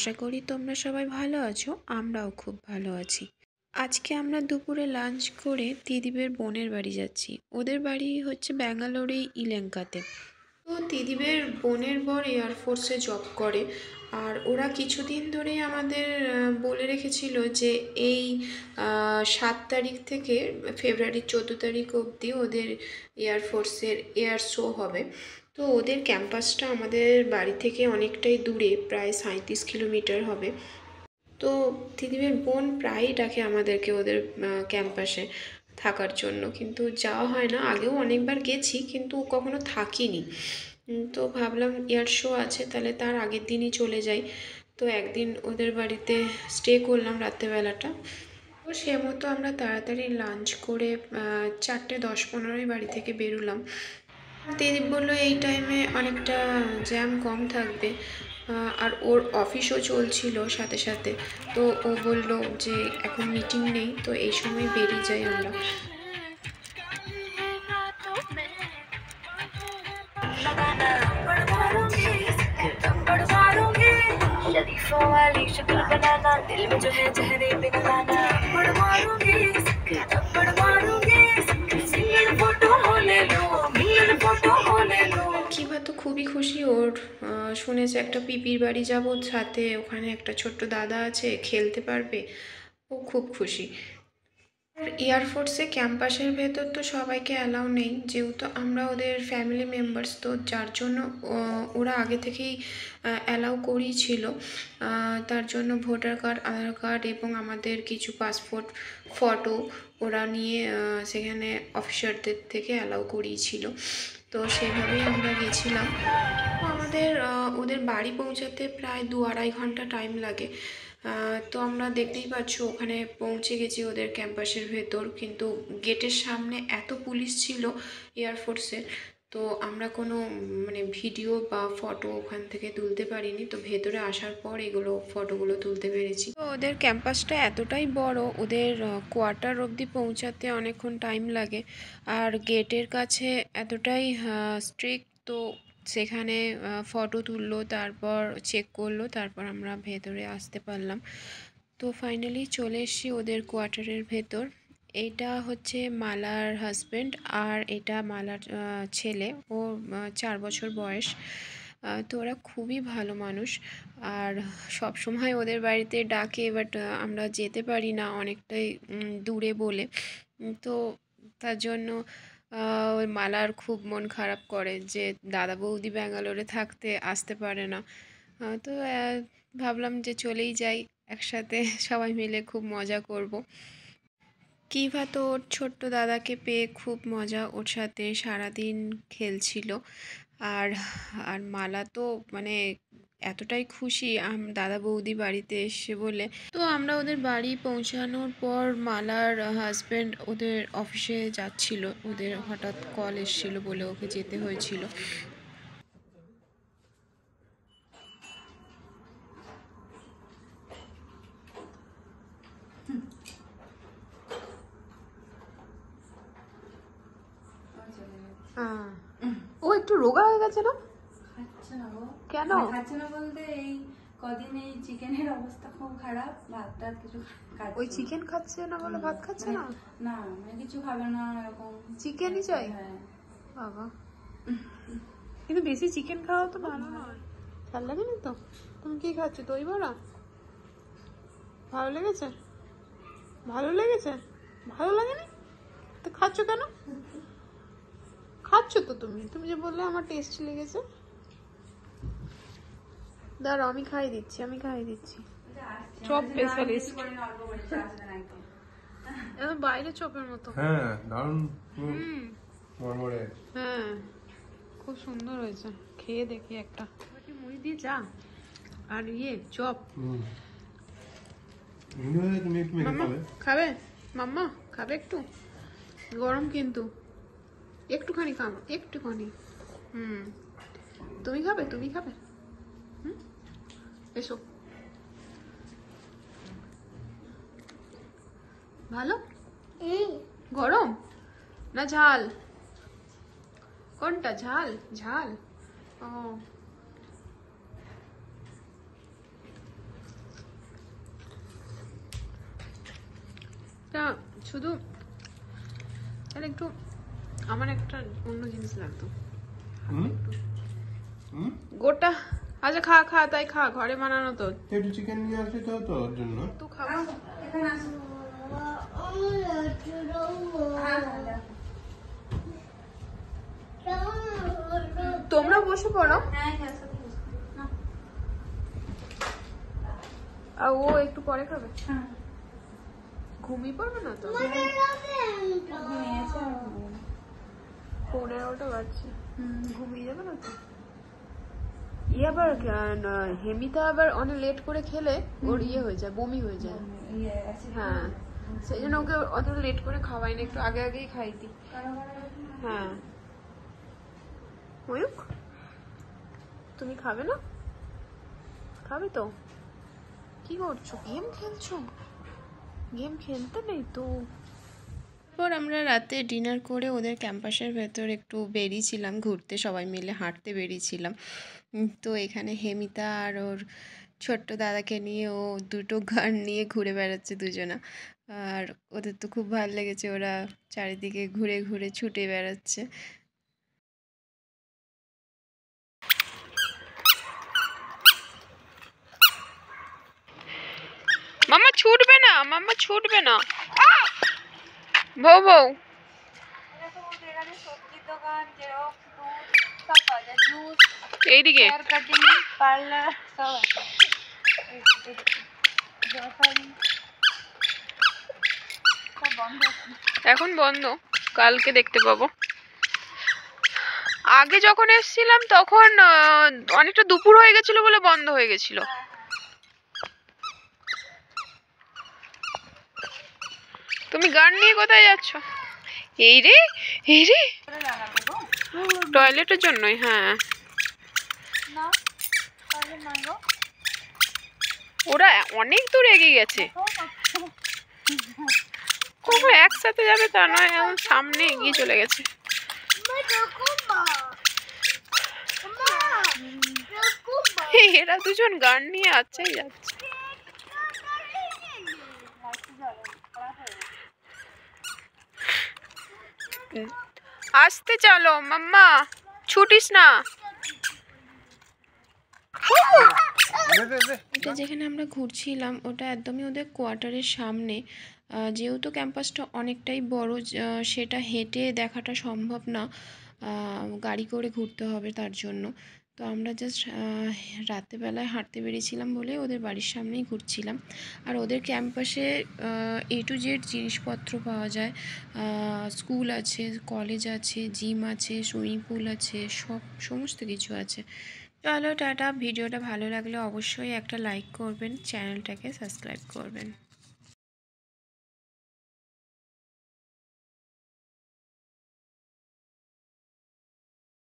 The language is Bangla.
আশা করি তোমরা সবাই ভালো আছো, আমরাও খুব ভালো আছি। আজকে আমরা দুপুরে লাঞ্চ করে দিদিবের বোনের বাড়ি যাচ্ছি। ওদের বাড়ি হচ্ছে ব্যাঙ্গালোরেই ইলেঙ্কাতে। তো দিদিবের বোনের বর এয়ারফোর্সে জব করে, আর ওরা কিছুদিন ধরেই আমাদের বলে রেখেছিল যে এই 7 তারিখ থেকে ফেব্রুয়ারির 14 তারিখ অবধি ওদের এয়ারফোর্সের এয়ার শো হবে। তো ওদের ক্যাম্পাসটা আমাদের বাড়ি থেকে অনেকটাই দূরে, প্রায় 37 কিলোমিটার হবে। তো দিদিবের বোন প্রায়ই ডাকে আমাদেরকে ওদের ক্যাম্পাসে থাকার জন্য, কিন্তু যাওয়া হয় না। আগেও অনেকবার গেছি কিন্তু কখনো থাকিনি। তো ভাবলাম এয়ার শো আছে, তাহলে তার আগের দিনই চলে যাই। তো একদিন ওদের বাড়িতে স্টে করলাম রাত্রেবেলাটা। তো সে মতো আমরা তাড়াতাড়ি লাঞ্চ করে 4:10-15 বাড়ি থেকে বেরোলাম। দিদি বললো এই টাইমে অনেকটা জ্যাম কম থাকবে, আর ওর অফিসও চলছিল সাথে সাথে। তো ও বললো যে এখন মিটিং নেই, তো এই সময় বেরিয়ে যাই আমরা। কিবা তো খুবই খুশি ওর, শুনেছে একটা পিপির বাড়ি যাব, সাথে ওখানে একটা ছোট্ট দাদা আছে, খেলতে পারবে। ও খুব খুশি। এয়ারফোর্সে ক্যাম্পাসের ভেতর তো সবাইকে অ্যালাউ নেই, যেহেতু আমরা ওদের ফ্যামিলি মেম্বার্স, তো যার জন্য ওরা আগে থেকেই অ্যালাউ করিয়েছিল। তার জন্য ভোটার কার্ড, আধার কার্ড এবং আমাদের কিছু পাসপোর্ট ফটো ওরা নিয়ে সেখানে অফিসারদের থেকে অ্যালাউ করিয়েছিল। তো সেভাবেই আমরা গেছিলাম। আমাদের ওদের বাড়ি পৌঁছাতে প্রায় 2-2.5 ঘন্টা টাইম লাগে। তো আমরা দেখতেই পাচ্ছ ওখানে পৌঁছে গেছি ওদের ক্যাম্পাসের ভেতর, কিন্তু গেটের সামনে এত পুলিশ ছিল এয়ারফোর্সের, তো আমরা কোনো ভিডিও বা ফটো ওখান থেকে তুলতে পারিনি। তো ভেতরে আসার পর এগুলো ফটোগুলো তুলতে পেরেছি। তো ওদের ক্যাম্পাসটা এতটাই বড়, ওদের কোয়ার্টার অবধি পৌঁছাতে অনেকক্ষণ টাইম লাগে, আর গেটের কাছে এতটাই স্ট্রিক্ট। তো সেখানে ফটো তুললো, তারপর চেক করলো, তারপর আমরা ভেতরে আসতে পারলাম। তো ফাইনালি চলে এসেছি ওদের কোয়ার্টারের ভেতর। এটা হচ্ছে মালার হাজব্যান্ড, আর এটা মালার ছেলে। ও 4 বছর বয়স। তো ওরা খুবই ভালো মানুষ, আর সব সময় ওদের বাড়িতে ডাকে, বাট আমরা যেতে পারি না, অনেকটাই দূরে বলে। তো তার জন্য ওই মালার খুব মন খারাপ করে যে দাদা বৌদি ব্যাঙ্গালোরে থাকতে আসতে পারে না। তো ভাবলাম যে চলেই যাই একসাথে, সবাই মিলে খুব মজা করব। কিভা তো ওর ছোট্ট দাদাকে পেয়ে খুব মজা, ওর সাথে সারাদিন খেলছিল। আর আর মালা তো এতটাই খুশি দাদা বৌদি বাড়িতে এসে বলে। তো আমরা ওদের বাড়ি পৌঁছানোর পর মালার হাজব্যান্ড ওদের অফিসে যাচ্ছিল, ওদের হঠাৎ কল এসেছিলো বলে ওকে যেতে হয়েছিল। ও একটু রোগা হয়ে গেছে না? খাচ্ছে না গো। কেন খাচ্ছে না বলতে এই কদিন এই চিকেনের অবস্থা খুব খারাপ, ভাত টাত কিছু খাচ্ছে। ওই চিকেন খাচ্ছে না বলে ভাত খাচ্ছে না? না কিছু খাবে না, এরকম চিকেনই চাই। হ্যাঁ বাবা, কিন্তু বেশি চিকেন খাওয়া তো ভালো নয়। ভালো লাগেনি তো? তুমি কি খাচ্ছ? দই বড়া? ভালো লেগেছে? ভালো লেগেছে? ভালো লাগেনি তো খাচ্ছ কেন? খাচ্ছ তো তুমি, তুমি যে বললে আমার টেস্টি লেগেছে। দাঁড়াও আমি খাই দিচ্ছি, চপ স্পেশালিস্ট, একদম বাইরে চপের মতো। হ্যাঁ দারুণ মরমরে। হ্যাঁ খুব সুন্দর হয়েছে, খেয়ে দেখি একটা। মুড়ি দিয়ে চা আর চপ। তুমি একটু মেখে খাবে? খাবে মাম্মা? খাবে একটু? গরম কিন্তু, একটুখানি খাও, একটুখানি। তুমি খাবে? এসো। ভালো? গরম না ঝাল? কোনটা ঝাল? ঝাল। ও তা শুধু তাহলে একটু আমার একটা অন্য জিনিস লাগতো হুম হুম গোটা। আচ্ছা খা খা, তাই খা, ঘরে বানানো তো। একটু চিকেন নিয়ে আসলে তো হতো ওর জন্য। তুই খাবো? এখানে আসো। হ্যাঁ, হ্যাঁ, তোমরা বসে পড়ো। হ্যাঁ, একসাথে বসো। নাও। আর ও একটু পরে খাবে। হ্যাঁ। ঘুমিয়ে পড়বে না তো? ঘুমিয়েছে আর ঘুমিয়ে। 15টা বাজছে। ঘুমিয়ে যাবে না তো? আবার হেমিতা আবার অনেক লেট করে খেলে ওর হয়ে যায়, বমি হয়ে যায়। ইয়ে আছে। হ্যাঁ, সেই জন্য ওকে অত লেট করে খাওয়াই না, একটু আগে আগেই খাইতি। হ্যাঁ ময়ূক, তুমি খাবে না? খাবে তো? কি করছো? গেম খেলছো? গেম খেলতে নেই তো। তারপর আমরা রাতে ডিনার করে ওদের ক্যাম্পাসের ভেতর একটু বেরিয়েছিলাম ঘুরতে, সবাই মিলে হাঁটতে বেরিয়েছিলাম। তো এখানে হেমিতা আর ওর ছোট্ট দাদাকে নিয়ে ও দুটো গান নিয়ে ঘুরে বেড়াচ্ছে দুজনা। আর ওদের তো খুব ভালো লেগেছে, ওরা চারিদিকে ঘুরে ঘুরে ছুটে বেড়াচ্ছে। মাম্মা ছুটবে না, মাম্মা ছুটবে না। বউ বউ সবজির দোকান, জেরক্স, দুধ সব পাওয়া যায়। জুস, এইদিকে হেয়ার কাটিং, পার্লার সব আছে। গ্রোসারি সব বন্ধ আছে। এখন বন্ধ, কালকে দেখতে পাবো। আগে যখন এসেছিলাম তখন অনেকটা দুপুর হয়ে গেছিল বলে বন্ধ হয়ে গেছিল। তুমি গান নিয়ে কোথায় যাচ্ছ? এই রে এই রে, লাগাবো গো। টয়লেটের জন্যই। হ্যাঁ, না তাহলে না গো। ওরা অনেক দূর এগিয়ে গেছে। ওরা একসাথে যাবে তা নয়, এখন সামনে এগিয়ে চলে গেছে। এরা দুজন গান নিয়ে আসছেই যাচ্ছে। আসতে চলো মাম্মা, ছুটিস না। এটা যেখানে আমরা ঘুরছিলাম ওটা একদমই ওদের কোয়ার্টারের সামনে। যেহেতু ক্যাম্পাসটা অনেকটাই বড়, সেটা হেঁটে দেখাটা সম্ভব না, গাড়ি করে ঘুরতে হবে তার জন্য। তো আমরা জাস্ট রাত্রেবেলায় হাঁটতে বেরিয়েছিলাম বলে ওদের বাড়ির সামনেই ঘুরছিলাম। আর ওদের ক্যাম্পাসে A to Z জিনিসপত্র পাওয়া যায়। স্কুল আছে, কলেজ আছে, জিম আছে, সুইমিং পুল আছে, সমস্ত কিছু আছে। চলো টাটা। ভিডিওটা ভালো লাগলে অবশ্যই একটা লাইক করবেন, চ্যানেলটাকে সাবস্ক্রাইব করবেন।